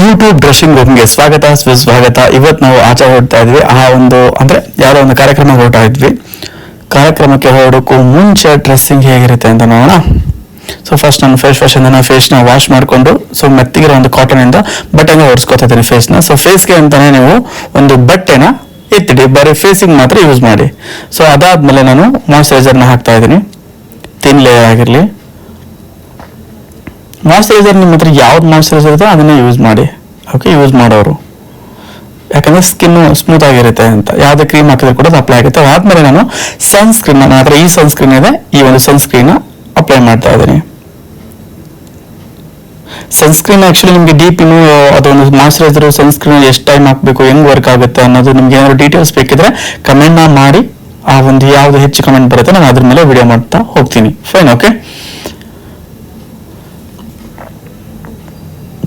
YouTube dressing ರೂಮ್ಗೆ ಸ್ವಾಗತ ಸುಸ್ವಾಗತ. ಇವತ್ತು ನಾವು ಆಚೆ ಹೊರಡ್ತಾ ಇದ್ವಿ. ಆ ಒಂದು ಅಂದ್ರೆ ಯಾವುದೋ ಒಂದು ಕಾರ್ಯಕ್ರಮ ಹೊರಡ್ತಾ ಇದ್ವಿ. ಕಾರ್ಯಕ್ರಮಕ್ಕೆ ಹೊರಡೋಕ್ಕೂ ಮುಂಚೆ ಡ್ರೆಸ್ಸಿಂಗ್ ಹೇಗಿರುತ್ತೆ ಅಂತ ನೋಡೋಣ. ಸೊ ಫಸ್ಟ್ ನಾನು ಫೇಸ್ ವಾಶ್ ಇಂದ ಫೇಸ್ನ ವಾಶ್ ಮಾಡಿಕೊಂಡು ಸೊ ಮೆತ್ತಿಗಿರೋ ಒಂದು ಕಾಟನ್ ಇಂದ ಬಟ್ಟೆನ ಒರೆಸ್ಕೊತಾ ಇದ್ದೀನಿ ಫೇಸ್ನ. ಸೊ ಫೇಸ್ಗೆ ಅಂತಾನೆ ನೀವು ಒಂದು ಬಟ್ಟೆನ ಎತ್ತಿಡಿ, ಬರೀ ಫೇಸಿಗೆ ಮಾತ್ರ ಯೂಸ್ ಮಾಡಿ. ಸೊ ಅದಾದ್ಮೇಲೆ ನಾನು ಮಾಯ್ಶ್ಚರೈಸರ್ನ ಹಾಕ್ತಾ ಇದ್ದೀನಿ, ಥಿನ್ ಲೇಯರ್ ಆಗಿರಲಿ. ಮಾಯ್ಶ್ಚರೈಸರ್ ನಿಮ್ಮ ಹತ್ರ ಯಾವ್ದು ಮಾಯ್ಶ್ಚರೈಸರ್ ಇದೆ ಅದನ್ನೇ ಯೂಸ್ ಮಾಡಿ, ಓಕೆ, ಯೂಸ್ ಮಾಡೋರು, ಯಾಕಂದ್ರೆ ಸ್ಕಿನ್ ಸ್ಮೂತ್ ಆಗಿರುತ್ತೆ ಅಂತ. ಯಾವುದೇ ಕ್ರೀಮ್ ಹಾಕಿದ್ರೆ ಕೂಡ ಅದು ಅಪ್ಲೈ ಆಗುತ್ತೆ. ಆದ್ಮೇಲೆ ನಾನು ಸನ್ಸ್ಕ್ರೀನ್, ನನ್ನ ಹತ್ರ ಈ ಸನ್ಸ್ಕ್ರೀನ್ ಇದೆ, ಈ ಒಂದು ಸನ್ಸ್ಕ್ರೀನ್ ಅಪ್ಲೈ ಮಾಡ್ತಾ ಇದ್ದೀನಿ. ಸನ್ಸ್ಕ್ರೀನ್ ಆಕ್ಚುಲಿ ನಿಮಗೆ ಡೀಪ್ ಇನ್ನು ಅದೊಂದು ಮಾಯ್ಶ್ಚರೈಸರ್ ಸನ್ಸ್ಕ್ರೀನ್ ಎಷ್ಟು ಟೈಮ್ ಹಾಕಬೇಕು, ಹೆಂಗ್ ವರ್ಕ್ ಆಗುತ್ತೆ ಅನ್ನೋದು ನಿಮ್ಗೆ ಏನಾದ್ರು ಡೀಟೇಲ್ಸ್ ಬೇಕಿದ್ರೆ ಕಮೆಂಟ್ನ ಮಾಡಿ. ಆ ಒಂದು ಯಾವ್ದು ಹೆಚ್ಚು ಕಮೆಂಟ್ ಬರುತ್ತೆ ನಾನು ಅದ್ರ ಮೇಲೆ ವಿಡಿಯೋ ಮಾಡ್ತಾ ಹೋಗ್ತೀನಿ. Fine, okay.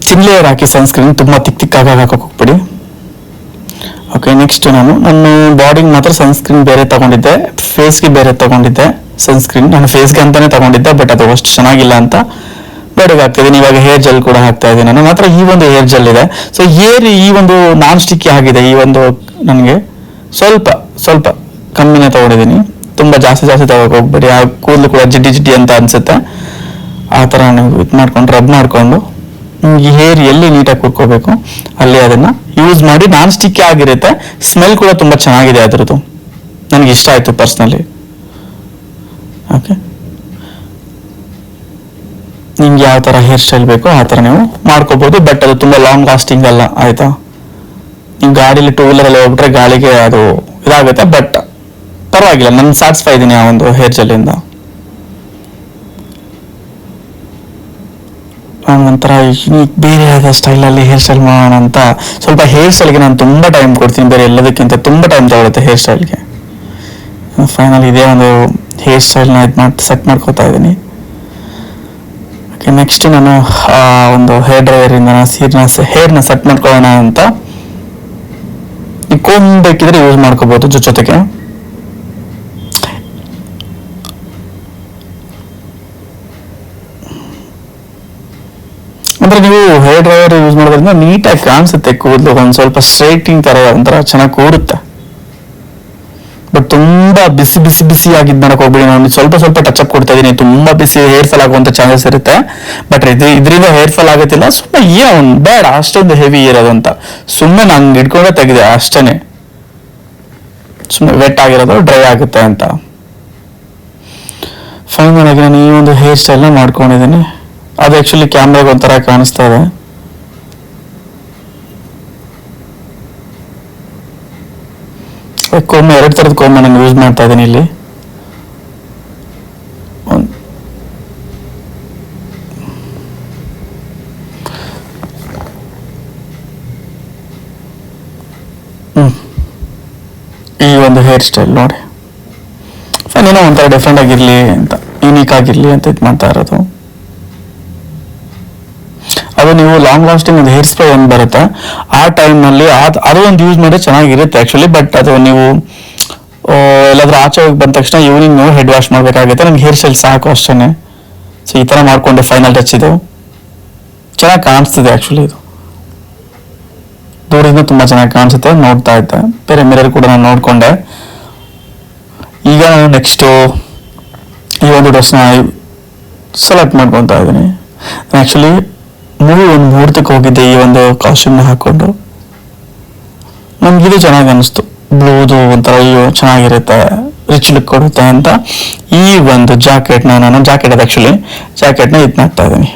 ಥಿನ್ ಲೇಯರ್ ಹಾಕಿ ಸನ್ಸ್ಕ್ರೀನ್, ತುಂಬಾ ತಿಕ್ಕಾಗಿ ಹಾಕಕ್ಕೆ ಹೋಗ್ಬಿಡಿ. ಓಕೆ, ನೆಕ್ಸ್ಟ್ ನಾನು ನನ್ನ ಬಾಡಿಗೆ ಮಾತ್ರ ಸನ್ಸ್ಕ್ರೀನ್ ಬೇರೆ ತಗೊಂಡಿದ್ದೆ, ಫೇಸ್ಗೆ ಬೇರೆ ತಗೊಂಡಿದ್ದೆ ಸನ್ಸ್ಕ್ರೀನ್. ನಾನು ಫೇಸ್ಗೆ ಅಂತಾನೆ ತಗೊಂಡಿದ್ದೆ, ಬಟ್ ಅದು ಅಷ್ಟು ಚೆನ್ನಾಗಿಲ್ಲ ಅಂತ ಬಾಡಿಗೆ ಹಾಕ್ತಿದ್ದೀನಿ. ಇವಾಗ ಹೇರ್ ಜೆಲ್ ಕೂಡ ಹಾಕ್ತಾ ಇದ್ದೀನಿ. ನನ್ನ ಮಾತ್ರ ಈ ಒಂದು ಹೇರ್ ಜೆಲ್ ಇದೆ. ಸೊ ಈ ಒಂದು ನಾನ್ ಸ್ಟಿಕ್ಕಿ ಆಗಿದೆ. ಈ ಒಂದು ನನಗೆ ಸ್ವಲ್ಪ ಸ್ವಲ್ಪ ಕಮ್ಮಿನೇ ತಗೊಂಡಿದ್ದೀನಿ, ತುಂಬಾ ಜಾಸ್ತಿ ತಗೋಕ್ ಹೋಗ್ಬೇಡಿ. ಆ ಕೂದಲು ಕೂಡ ಜಿಡ್ಡಿ ಅಂತ ಅನ್ಸುತ್ತೆ. ಆ ಥರ ನೀವು ಇದು ಮಾಡ್ಕೊಂಡು ರಬ್ ಮಾಡಿಕೊಂಡು ಈ ಹೇರ್ ಎಲ್ಲಿ ನೀಟಾಗಿ ಕುರ್ಕೋಬೇಕು ಅಲ್ಲಿ ಅದನ್ನ ಯೂಸ್ ಮಾಡಿ. ನಾನ್ ಸ್ಟಿಕ್ಕಿ ಆಗಿರುತ್ತೆ, ಸ್ಮೆಲ್ ಕೂಡ ತುಂಬಾ ಚೆನ್ನಾಗಿದೆ ಅದ್ರದ್ದು, ನನಗೆ ಇಷ್ಟ ಆಯ್ತು ಪರ್ಸ್ನಲಿ. ಓಕೆ, ನಿಮ್ಗೆ ಯಾವ ತರ ಹೇರ್ ಸ್ಟೈಲ್ ಬೇಕೋ ಆ ತರ ನೀವು ಮಾಡ್ಕೋಬಹುದು, ಬಟ್ ಅದು ತುಂಬಾ ಲಾಂಗ್ ಲಾಸ್ಟಿಂಗ್ ಅಲ್ಲ, ಆಯ್ತಾ. ನೀವು ಗಾಡಿಲಿ ಟೂ ವೀಲರ್ ಅಲ್ಲಿ ಹೋಗ್ಬಿಟ್ರೆ ಗಾಳಿಗೆ ಅದು ಇದಾಗುತ್ತೆ, ಬಟ್ ಪರವಾಗಿಲ್ಲ, ನಾನು ಸ್ಯಾಟಿಸ್ಫೈ ಇದ್ದೀನಿ ಆ ಒಂದು ಹೇರ್ ಜೆಲ್ ಇಂದ. ಒಂಥರ ಬೇರೆ ಆದ ಸ್ಟೈಲಲ್ಲಿ ಹೇರ್ ಸ್ಟೈಲ್ ಮಾಡೋಣ ಅಂತ ಸ್ವಲ್ಪ ಹೇರ್ ಸ್ಟೈಲ್ಗೆ ನಾನು ತುಂಬ ಟೈಮ್ ಕೊಡ್ತೀನಿ, ಬೇರೆ ಎಲ್ಲದಕ್ಕಿಂತ ತುಂಬ ಟೈಮ್ ತಗೊಳುತ್ತೆ ಹೇರ್ ಸ್ಟೈಲ್ಗೆ. ಫೈನಲ್ ಇದೇ ಒಂದು ಹೇರ್ ಸ್ಟೈಲ್ನ ಸೆಟ್ ಮಾಡ್ಕೋತಾ ಇದ್ದೀನಿ. ಓಕೆ, ನೆಕ್ಸ್ಟ್ ನಾನು ಒಂದು ಹೇರ್ ಡ್ರೈಯರಿಂದ ಹೇರ್ನ ಸೆಟ್ ಮಾಡ್ಕೊಳ್ಳೋಣ ಅಂತ. ಕೋಮ್ ಬೇಕಿದ್ರೆ ಯೂಸ್ ಮಾಡ್ಕೋಬಹುದು ಜೊತೆಗೆ. ಅಂದ್ರೆ ನೀವು ಹೇರ್ ಡ್ರೈಯರ್ ಯೂಸ್ ಮಾಡೋದ್ರಿಂದ ನೀಟಾಗಿ ಕಾಣಿಸುತ್ತೆ ಕೂದಲು, ಒಂದ್ ಸ್ವಲ್ಪ ಸ್ಟ್ರೈಟಿಂಗ್ ತರ ಒಂಥರ ಚೆನ್ನಾಗಿ ಕೂರುತ್ತೆ. ಬಟ್ ತುಂಬಾ ಬಿಸಿ ಆಗಿದ್ ಮಾಡಕ್ ಹೋಗ್ಬಿಡಿ. ನಾನು ಸ್ವಲ್ಪ ಟಚ್ ಅಪ್ ಕೊಡ್ತಾ ಇದೀನಿ. ತುಂಬಾ ಬಿಸಿ ಹೇರ್ ಫಾಲ್ ಆಗುವಂತ ಚಾನ್ಸಸ್ ಇರುತ್ತೆ, ಬಟ್ ಇದರಿಂದ ಹೇರ್ ಫಾಲ್ ಆಗುತ್ತಿಲ್ಲ. ಸುಮ್ಮನೆ ಏನು ಬೇಡ ಅಷ್ಟೊಂದು ಹೆವಿ ಇರೋದು ಅಂತ ಸುಮ್ಮನೆ ನಾನು ಹಿಡ್ಕೊಂಡೆ ತೆಗಿದೆ ಅಷ್ಟೇನೆ. ಸುಮ್ಮನೆ ವೆಟ್ ಆಗಿರೋದು ಡ್ರೈ ಆಗುತ್ತೆ ಅಂತ. ಫೈನಲ್ ಆಗಿ ನಾನು ಈ ಒಂದು ಹೇರ್ ಸ್ಟೈಲ್ನ ಮಾಡ್ಕೊಂಡಿದ್ದೀನಿ. ಅದು ಆಕ್ಚುಲಿ ಕ್ಯಾಮ್ರಾಗ ಒಂಥರ ಕಾಣಿಸ್ತಾ ಇದೆ. ಕೊಮ್ಮೆ 2 ಥರದ ಕೊಮ್ಮೆ ನಾನು ಯೂಸ್ ಮಾಡ್ತಾ ಇದ್ದೀನಿ ಇಲ್ಲಿ. ಈ ಒಂದು ಹೇರ್ ಸ್ಟೈಲ್ ನೋಡಿ, ಫೈನ್, ಏನೋ ಒಂಥರ ಡಿಫ್ರೆಂಟ್ ಆಗಿರ್ಲಿ ಅಂತ, ಯೂನಿಕ್ ಆಗಿರ್ಲಿ ಅಂತ ಇದು ಮಾಡ್ತಾ ಇರೋದು. ಅದು ನೀವು ಲಾಂಗ್ ಲಾಸ್ಟಿಂಗ್ ಒಂದು ಹೇರ್ ಸ್ಪ್ರೇ ಒಂದು ಬರುತ್ತೆ, ಆ ಟೈಮ್ನಲ್ಲಿ ಅದು ಒಂದು ಯೂಸ್ ಮಾಡಿ ಚೆನ್ನಾಗಿರುತ್ತೆ ಆಕ್ಚುಲಿ. ಬಟ್ ಅದು ನೀವು ಎಲ್ಲಾದ್ರೂ ಆಚೆ ಹೋಗಿ ಬಂದ ತಕ್ಷಣ ಈವ್ನಿಂಗ್ ನೀವು ಹೆಡ್ ವಾಶ್ ಮಾಡಬೇಕಾಗುತ್ತೆ. ನಮ್ಗೆ ಹೇರ್ ಸ್ಟೈಲ್ ಸಾಕು ಅಷ್ಟೇ. ಸೊ ಈ ಥರ ಮಾಡಿಕೊಂಡೆ ಫೈನಲ್ ಟಚ್. ಇದು ಚೆನ್ನಾಗಿ ಕಾಣಿಸ್ತಿದೆ ಆಕ್ಚುಲಿ, ಇದು ದೂರದಿಂದ ತುಂಬ ಚೆನ್ನಾಗಿ ಕಾಣಿಸುತ್ತೆ. ನೋಡ್ತಾ ಇದ್ದೆ, ಬೇರೆ ಮಿರರ್ ಕೂಡ ನಾನು ನೋಡಿಕೊಂಡೆ. ಈಗ ನಾನು ನೆಕ್ಸ್ಟು ಈ ಒಂದು ಡ್ರೆಸ್ನ ಸೆಲೆಕ್ಟ್ ಮಾಡ್ಕೊತಾ ಇದ್ದೀನಿ. ಆ್ಯಕ್ಚುಲಿ ಒಂದು ಮುಹೂರ್ತಕ್ಕೆ ಹೋಗಿದ್ದೆ ಈ ಒಂದು ಕಾಸ್ಟ್ಯೂಮ್ನ ಹಾಕೊಂಡು. ನಮ್ಗಿದು ಚೆನ್ನಾಗಿ ಅನಿಸ್ತು, ಬ್ಲೂದು ಒಂಥರ ಚೆನ್ನಾಗಿರುತ್ತೆ, ರಿಚ್ ಲುಕ್ ಕೊಡುತ್ತೆ ಅಂತ ಈ ಒಂದು ಜಾಕೆಟ್ ಅದು ಆ್ಯಕ್ಚುಲಿ ಜಾಕೆಟ್ನ ಇದು ಮಾಡ್ತಾ ಇದ್ದೀನಿ.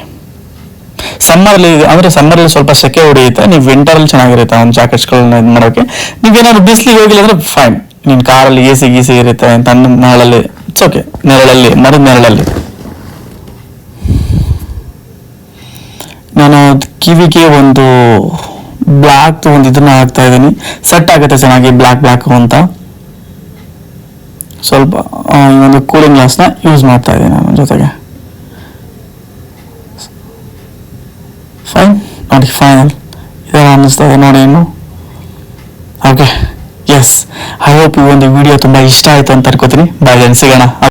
ಸಮ್ಮರಲ್ಲಿ ಸ್ವಲ್ಪ ಸೆಕೆ ಹೊಡೆಯುತ್ತೆ, ನೀವು ವಿಂಟರಲ್ಲಿ ಚೆನ್ನಾಗಿರುತ್ತೆ ಒಂದು ಜಾಕೆಟ್ಸ್ಗಳನ್ನ ಇದು ಮಾಡೋಕ್ಕೆ. ನೀವೇನಾದ್ರು ಬಿಸಿಲಿಗೆ ಹೋಗಿಲ್ಲ ಅಂದ್ರೆ ಫೈನ್, ನಿನ್ನ ಕಾರಲ್ಲಿ ಗೀಸಿ ಇರುತ್ತೆ ಅಂತ ನೆರಳಲ್ಲಿ, ಇಟ್ಸ್ ಓಕೆ, ನೆರಳಲ್ಲಿ, ಮರದ ನೆರಳಲ್ಲಿ. ನಾನು ಕಿವಿಗೆ ಒಂದು ಬ್ಲ್ಯಾಕ್ ಒಂದು ಇದನ್ನ ಹಾಕ್ತಾ ಇದ್ದೀನಿ, ಸೆಟ್ ಆಗುತ್ತೆ ಚೆನ್ನಾಗಿ ಬ್ಲ್ಯಾಕ್ ಅಂತ. ಸ್ವಲ್ಪ ಈ ಒಂದು ಕೂಲಿಂಗ್ ಗ್ಲಾಸ್ನ ಯೂಸ್ ಮಾಡ್ತಾ ಇದ್ದೀನಿ ನಾನು ಜೊತೆಗೆ. ಫೈನ್ ನೋಡಿ, ಫೈನಲ್ ಇದೆಲ್ಲ ಅನ್ನಿಸ್ತಾ ಇದೆ ನೋಡಿ ಇನ್ನು. ಓಕೆ, ಎಸ್, ಐ ಹೋಪ್ ಈ ಒಂದು ವಿಡಿಯೋ ತುಂಬಾ ಇಷ್ಟ ಆಯ್ತು ಅಂತ ಅನ್ಕೋತೀನಿ. ಬಾಯ್, ಸಿಗೋಣ.